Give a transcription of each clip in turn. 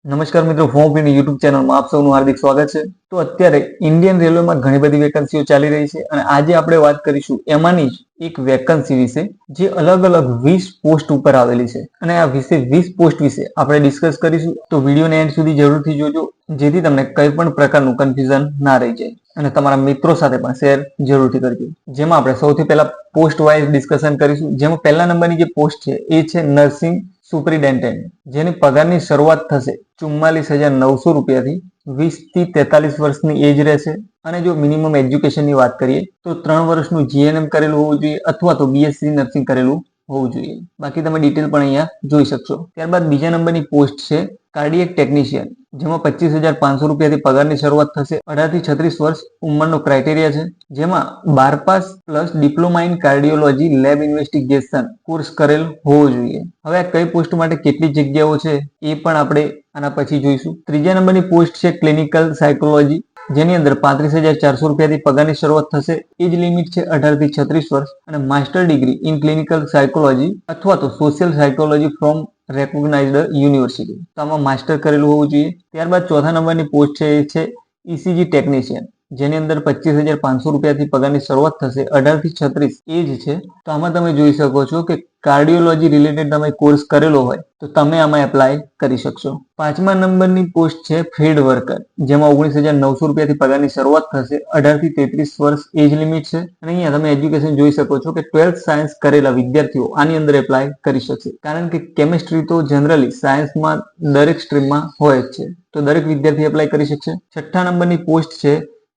નમસ્કાર મિત્રો, form ફ્રીની YouTube ચેનલમાં આપ સૌનું હાર્દિક સ્વાગત છે. તો અત્યારે ઇન્ડિયન રેલવેમાં ઘણી બધી વેકન્સીઓ ચાલી રહી છે અને આજે આપણે વાત કરીશું એમાંની જ એક વેકન્સી વિશે જે અલગ અલગ 20 પોસ્ટ ઉપર આવેલી છે અને આ વિશે 20 પોસ્ટ વિશે આપણે ડિસ્કસ કરીશું. તો વિડીયોને એન્ડ સુધી જરૂરથી જોજો જેથી તમને કંઈ પણ પ્રકારનું કન્ફ્યુઝન ના રહી જાય અને તમારા મિત્રો સાથે પણ શેર જરૂરથી કરજો. જેમાં આપણે સૌથી પહેલા પોસ્ટ વાઇઝ ડિસ્કશન કરીશું. જેમાં પહેલા નંબરની જે પોસ્ટ છે એ છે નર્સિંગ સુપરિન્ટેન્ડન્ટ, જેની પગારની શરૂઆત થશે 44,900 રૂપિયાથી. 20 થી 43 વર્ષની એજ રહેશે અને જો મિનિમમ એજ્યુકેશનની વાત કરીએ તો 3 વર્ષનું જીએનએમ કરેલું હોવું જોઈએ અથવા તો બીએસસી નર્સિંગ કરેલું હોવું જોઈએ. બાકી તમે ડિટેલ પણ અહીંયા જોઈ શકશો. ત્યારબાદ બીજા નંબરની પોસ્ટ છે કાર્ડિયક ટેકનિશિયન, જેમાં 25,500 રૂપિયાથી પગારની શરૂઆત થશે. 18 થી 36 વર્ષ ઉંમરનો ક્રાઇટેરિયા છે, જેમાં 12 pass plus diploma in cardiology lab investigation course કરેલ હોવો જોઈએ. હવે આ કઈ પોસ્ટ માટે કેટલી જગ્યાઓ છે એ પણ આપણે આના પછી જોઈશું. ત્રીજા નંબરની પોસ્ટ છે ક્લિનિકલ સાયકોલોજી, જેની અંદર 35,400 રૂપિયાથી પગારની શરૂઆત થશે. એજ લિમિટ છે 18 થી 36 વર્ષ અને master degree in clinical psychology અથવા તો સોશિયલ સાયકોલોજી ફ્રોમ રેકોગ્નાઇઝડ યુનિવર્સિટી. તો આમાં માસ્ટર કરેલું હોવું જોઈએ. ત્યારબાદ ચોથા નંબરની પોસ્ટ છે એ છે ઇસીજી ટેકનિશિયન, જેની અંદર 25,500 રૂપિયાથી પગારની શરૂઆત થશે. 18 થી 36 એજ છે. તો આમાં તમે જોઈ શકો છો કે કાર્ડિયોલોજી રિલેટેડ તમે કોર્સ કરેલો હોય તો તમે આમાં એપ્લાય કરી શકશો. પાંચમા નંબરની પોસ્ટ છે ફિલ્ડ વર્કર, જેમાં 19,900 રૂપિયાથી પગારની શરૂઆત થશે. 18 થી 33 વર્ષ એજ લિમિટ છે અને અહીંયા તમે એજ્યુકેશન જોઈ શકો છો કે 12th સાયન્સ કરેલા વિદ્યાર્થીઓ આની અંદર એપ્લાય કરી શકશે. કારણ કે કેમિસ્ટ્રી તો જનરલી સાયન્સમાં દરેક સ્ટ્રીમમાં હોય જ છે, તો દરેક વિદ્યાર્થી એપ્લાય કરી શકશે. છઠ્ઠા નંબરની પોસ્ટ છે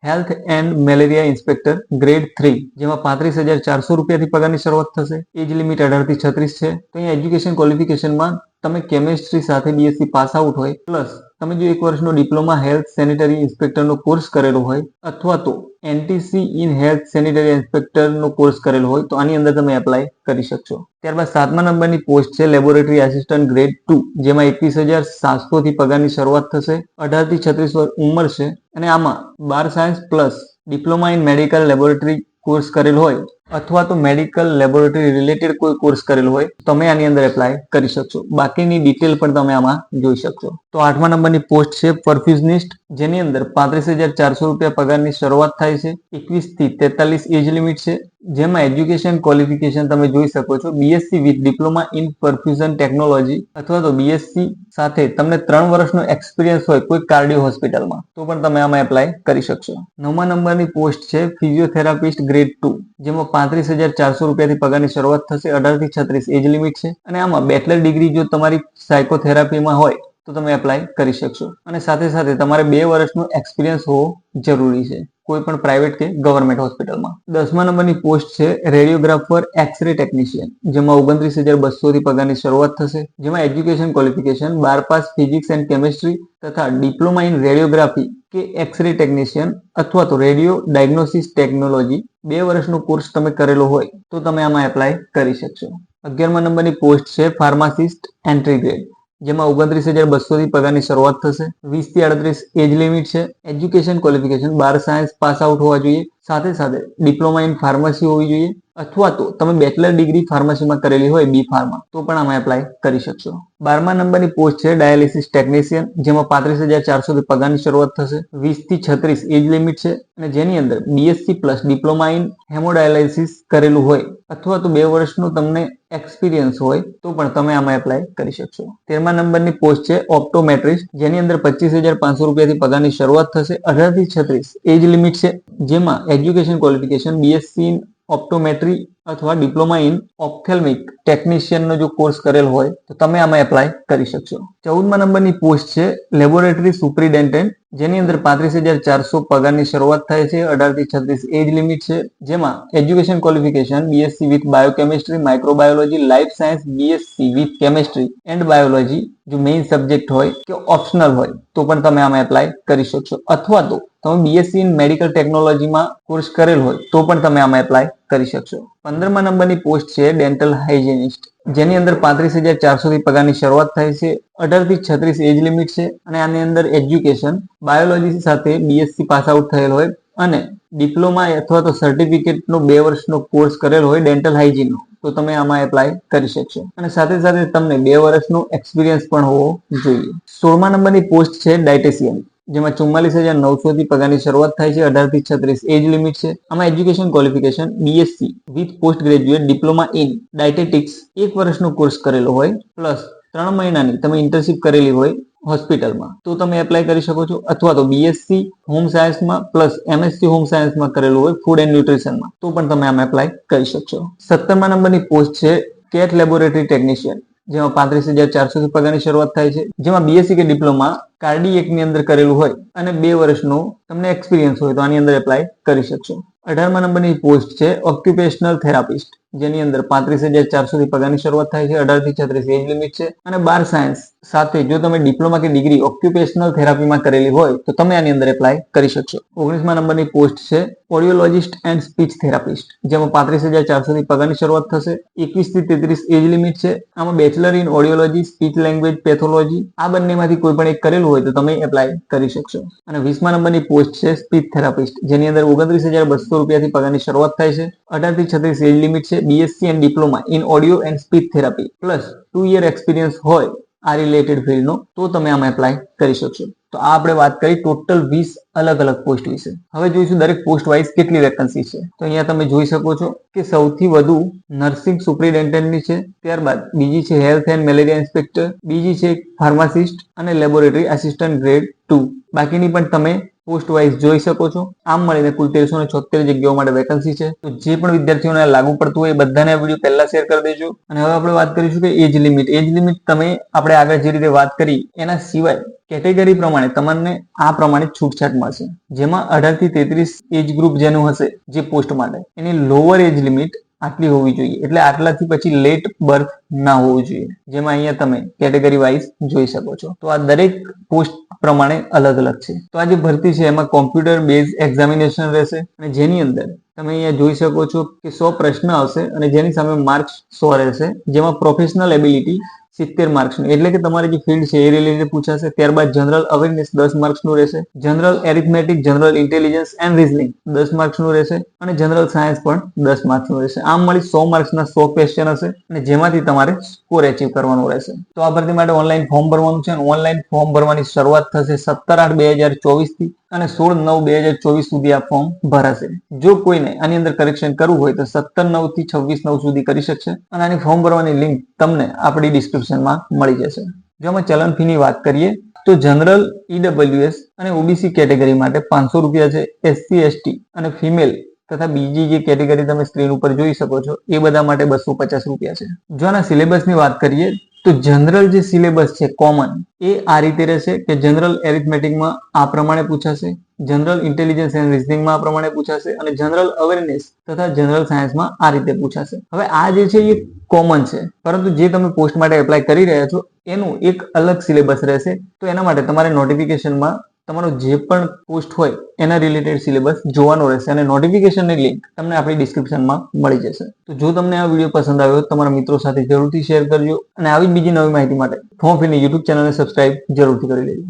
health and malaria inspector grade 3, જેમાં 35,400 રૂપિયાથી પગારની શરૂઆત થશે. એજ લિમિટ 18 થી 36 છે. તો અહીંયા એજ્યુકેશન ક્વોલિફિકેશનમાં તમે કેમિસ્ટ્રી સાથે બીએસસી પાસ આઉટ હોય પ્લસ તમે જો 1 વર્ષનો ડિપ્લોમા હેલ્થ સેનિટરી ઇન્સ્પેક્ટરનો કોર્સ કરેલો હોય અથવા તો એનટીસી ઇન હેલ્થ સેનિટરી ઇન્સ્પેક્ટરનો કોર્સ કરેલો હોય તો આની અંદર તમે એપ્લાય કરી શકશો. ત્યારબાદ સાતમા નંબરની પોસ્ટ છે લેબોરેટરી આસિસ્ટન્ટ ગ્રેડ 2, જેમાં 21,700 થી પગારની શરૂઆત થશે. 18 થી 36 વર્ષ ઉંમર છે અને આમાં 12 science plus diploma in medical laboratory course કરેલ હોય અથવા તો મેડિકલ લેબોરેટરી રિલેટેડ કોઈ કોર્સ કરેલો હોય તમે આની અંદર એપ્લાય કરી શકશો. બાકીની ડિટેલ પણ તમે આમાં જોઈ શકશો. તો આઠમા નંબરની પોસ્ટ છે પરફ્યુઝનિસ્ટ, જેની અંદર 35,400 રૂપિયા પગારની શરૂઆત થાય છે. 21 થી 43 એજ લિમિટ છે, જેમાં એજ્યુકેશન ક્વોલિફિકેશન તમે જોઈ શકો છો BSc with diploma in perfusion technology અથવા તો બીએસસી સાથે તમને 3 વર્ષનો એક્સપિરિયન્સ હોય કોઈ કાર્ડિયો હોસ્પિટલમાં તો પણ તમે આમાં એપ્લાય કરી શકશો. નવમા નંબરની પોસ્ટ છે ફિઝિયોથેરાપિસ્ટ ગ્રેડ 2, જેમાં 35,400 રૂપિયાથી પગારની શરૂઆત થશે. 18 થી 36 એજ લિમિટ છે અને આમાં બેચલર ડિગ્રી જો તમારી સાયકોથેરાપીમાં હોય તો તમે એપ્લાય કરી શકશો અને સાથે સાથે તમારે 2 વર્ષનો એક્સપિરિયન્સ હોવો જરૂરી છે કોઈ પણ પ્રાઇવેટ કે ગવર્મેન્ટ હોસ્પિટલમાં. 10મા નંબરની પોસ્ટ છે રેડિયોગ્રાફર એક્સરે ટેકનિશિયન, જેમાં 29,200 થી પગારની શરૂઆત થશે. જેમાં education qualification 12 pass physics and chemistry તથા ડિપ્લોમા ઇન રેડિયોગ્રાફી કે એક્સરે ટેકનિશિયન અથવા તો રેડિયો ડાયગ્નોસિસ ટેકનોલોજી 2 વર્ષનો કોર્સ તમે કરેલો હોય તો તમે આમાં એપ્લાય કરી શકશો. 11મા નંબરની પોસ્ટ છે ફાર્માસિસ્ટ એન્ટ્રી ગ્રેડ, જેમાં 29,200 થી પગારની શરૂઆત થશે. 20 થી 38 એજ લિમિટ છે. Education qualification 12 science pass out હોવા જોઈએ, સાથે સાથે ડિપ્લોમા ઇન ફાર્મસી હોવી જોઈએ અથવા તો તમે બેચલર ડિગ્રી ફાર્મસીમાં કરેલી હોય બી ફાર્મા તો પણ આમાં એપ્લાય કરી શકશો. 12મા નંબરની પોસ્ટ છે ડાયાલિસિસ ટેકનિશિયન, જેમાં 35,400 થી પગારની શરૂઆત થશે. 20 થી 36 એજ લિમિટ છે અને જેની અંદર બીએસસી પ્લસ ડિપ્લોમા ઇન હેમોડાયાલિસિસ કરેલું હોય અથવા તો 2 વર્ષનું તમને એક્સપિરિયન્સ હોય તો પણ તમે આમાં એપ્લાય કરી શકશો. 13મા નંબરની પોસ્ટ છે ઓપ્ટોમેટ્રિસ્ટ, જેની અંદર 25,500 રૂપિયાથી પગારની શરૂઆત થશે. 18 થી 36 એજ લિમિટ છે, જેમાં education qualification BSc in optometry અથવા ડિપ્લોમા ઇન ઓપ્થેલ્મિક ટેકનિશિયનનો જો કોર્સ કરેલ હોય તો તમે આમાં એપ્લાય કરી શકશો. 14મા નંબરની પોસ્ટ છે લેબોરેટરી સુપરિન્ટેન્ડન્ટ, જેની અંદર 35,400 પગારની શરૂઆત થાય છે. 18 થી 36 એજ લિમિટ છે, જેમાં education qualification BSc with biochemistry microbiology life science BSc with chemistry and biology જો મેઇન સબ્જેક્ટ હોય કે ઓપ્શનલ હોય તો પણ તમે આમાં એપ્લાય કરી શકશો અથવા તો તમે બીએસસી ઇન મેડિકલ ટેકનોલોજીમાં કોર્સ કરેલ હોય તો પણ તમે આમાં એપ્લાય કરી શકશો. 15મા નંબરની પોસ્ટ છે ડેન્ટલ હાઇજેનિસ્ટ, જેની અંદર 35,400 થી પગારની શરૂઆત થાય છે. 18 થી 36 એજ લિમિટ છે અને આની અંદર એજ્યુકેશન બાયોલોજી સાથે બીએસસી પાસ આઉટ થયેલ હોય અને ડિપ્લોમા અથવા તો સર્ટિફિકેટનો 2 વર્ષનો કોર્સ કરેલો હોય ડેન્ટલ હાઇજીનનો તો તમે આમાં એપ્લાય કરી શકશો અને સાથે સાથે તમને 2 વર્ષનો એક્સપિરિયન્સ પણ હોવો જોઈએ. 16મા નંબરની પોસ્ટ છે ડાયટેશિયન, જેમાં 44,900 થી પગારની શરૂઆત થાય છે. 18 થી 36 એજ લિમિટ છે. આમાં education qualification BSc with post graduate diploma in dietetics 1 વર્ષનો કોર્સ કરેલો હોય પ્લસ 3 મહિનાની તમે ઇન્ટર્નશિપ કરેલી હોય હોસ્પિટલમાં તો તમે એપ્લાય કરી શકો છો, અથવા તો બીએસસી હોમ સાયન્સમાં પ્લસ એમએસસી હોમ સાયન્સમાં કરેલું હોય ફૂડ એન્ડ ન્યુટ્રિશનમાં તો પણ તમે આમાં એપ્લાય કરી શકશો. 17મા નંબરની પોસ્ટ છે કેટ લેબોરેટરી ટેકનિશિયન, જેમાં 35,400 થી પગારની શરૂઆત થાય છે. જેમાં બીએસસી કે ડિપ્લોમા કાર્ડિએક ની અંદર કરેલું હોય અને 2 વર્ષનો તમને એક્સપિરિયન્સ હોય તો આની અંદર એપ્લાય કરી શકશો. 18મા નંબરની પોસ્ટ છે ઓક્યુપેશનલ થેરાપિસ્ટ, જેની અંદર 35,400 થી પગારની શરૂઆત થાય છે. 18 થી 36 એજ લિમિટ છે અને 12 સાયન્સ સાથે જો તમે ડિપ્લોમા કે ડિગ્રી ઓક્યુપેશનલ થેરાપીમાં કરેલી હોય તો તમે આની અંદર એપ્લાય કરી શકશો. 19મા નંબરની પોસ્ટ છે ઓડિયોલોજિસ્ટ એન્ડ સ્પીચ થેરાપિસ્ટ, જેમાં 35,400 થી પગારની શરૂઆત થશે. 21 થી 33 એજ લિમિટ છે. આમાં bachelor in ઓડિયોલોજી, speech language pathology આ બંનેમાંથી કોઈ પણ એક કરેલું હોય તો તમે એપ્લાય કરી શકશો. અને 20મા નંબરની પોસ્ટ છે સ્પીચ થેરાપિસ્ટ, જેની અંદર 29,200 રૂપિયાથી પગારની શરૂઆત થાય છે. 18 થી 36 એજ લિમિટ છે. BSc and diploma in audio and speech therapy plus 2 year experience હોય આ રિલેટેડ ફિલ્ડનો તો તમે આમાં એપ્લાય કરી શકશો. તો આ આપણે વાત કરી ટોટલ 20 અલગ અલગ પોસ્ટ વિશે. હવે જોઈશું દરેક પોસ્ટ વાઇઝ કેટલી વેકન્સી છે. તો અહીંયા તમે જોઈ શકો છો કે સૌથી વધુ નર્સિંગ સુપ્રિન્ટેન્ડન્ટની છે, ત્યારબાદ બીજી છે હેલ્થ એન્ડ મેલેરિયા ઇન્સ્પેક્ટર, બીજી છે ફાર્માસિસ્ટ અને લેબોરેટરી આસિસ્ટન્ટ ગ્રેડ 2. બાકીની પણ તમે પોસ્ટ વાઇઝ જોઈ શકો છો. આમ મળીને કુલ 1376 જગ્યાઓ માટે વેકન્સી છે. તો જે પણ વિદ્યાર્થીઓને લાગુ પડતું હોય એ બધાને આ વિડીયો પહેલા શેર કરી દેજો. અને હવે આપણે વાત કરીશું કે એજ લિમિટ. એજ લિમિટ તમે આપણે આગળ જે રીતે વાત કરી એના સિવાય કેટેગરી પ્રમાણે તમને આ પ્રમાણે છૂટછાટ મળશે, જેમાં 18 થી 33 એજ ગ્રુપ જેનું હશે જે પોસ્ટ માટે એની લોઅર એજ લિમિટ આટલી હોવી જોઈએ, એટલે આટલાથી પછી લેટ બર્થ ના હોવું જોઈએ, જેમાં અહીંયા તમે કેટેગરી વાઇઝ જોઈ શકો છો. તો આ દરેક પોસ્ટ પ્રમાણે અલગ અલગ છે. તો આ જે ભરતી છે એમાં કોમ્પ્યુટર બેઝ એક્ઝામિનેશન રહેશે અને જેની અંદર તમે અહીંયા જોઈ શકો છો કે 100 પ્રશ્ન આવશે અને જેની સામે માર્ક્સ 100 રહેશે, જેમાં પ્રોફેશનલ એબિલિટી 70 માર્ક્સનું, એટલે કે તમારી જે ફિલ્ડ છે એ રિલેટેડ પૂછાશે. ત્યારબાદ જનરલ અવેરનેસ 10 માર્ક્સનું રહેશે, general arithmetic, general intelligence and reasoning 10 માર્ક્સનું રહેશે અને જનરલ સાયન્સ પણ 10 માર્ક્સનું રહેશે. આમ મળી 100 માર્ક્સના 100 ક્વેશ્ચન હશે અને જેમાંથી તમારે સ્કોર એચીવ કરવાનું રહેશે. તો આ ભરતી માટે ઓનલાઈન ફોર્મ ભરવાનું છે અને ઓનલાઈન ફોર્મ ભરવાની શરૂઆત થશે 17/8/2024 થી અને 16/9/2024 સુધી આ ફોર્મ ભરાશે. જો કોઈને આની અંદર કરેક્શન કરવું હોય તો 17/9 થી 26/9 સુધી કરી શકશે અને આની ફોર્મ ભરવાની લિંક તમને આપણી ડિસ્ક્રિપ્શનમાં મળી જશે. જો અમે ચલણ ફી ની વાત કરીએ તો જનરલ, ઈડબ્લ્યુએસ અને ઓબીસી કેટેગરી માટે 500 રૂપિયા છે. એસસી, એસટી અને ફિમેલ તથા બીજી જે કેટેગરી તમે સ્ક્રીન ઉપર જોઈ શકો છો એ બધા માટે 250 રૂપિયા છે. જો આના સિલેબસની વાત કરીએ તો જનરલ જે સિલેબસ છે કોમન એ આ રીતે રહેશે કે જનરલ એરિથમેટિકમાં આ પ્રમાણે પૂછાશે, જનરલ ઇન્ટેલિજન્સ એન્ડ રીઝનિંગમાં આ પ્રમાણે પૂછાશે અને જનરલ અવેરનેસ તથા જનરલ સાયન્સમાં આ રીતે પૂછાશે. હવે આ જે છે એ કોમન છે, પરંતુ જે તમે પોસ્ટ માટે એપ્લાય કરી રહ્યા છો એનું એક અલગ સિલેબસ રહેશે. તો એના માટે તમારે નોટિફિકેશનમાં તમારો જે પણ પોસ્ટ હોય એના રિલેટેડ સિલેબસ જોવાનો રહેશે અને નોટિફિકેશનની લિંક તમને આપણી ડિસ્ક્રિપ્શનમાં મળી જશે. તો જો તમને આ વિડીયો પસંદ આવ્યો તો તમારા મિત્રો સાથે જરૂરથી શેર કરજો અને આવી જ બીજી નવી માહિતી માટે ફોર્મ ફીની યુટ્યુબ ચેનલને સબસ્ક્રાઇબ જરૂરથી કરી લેજો.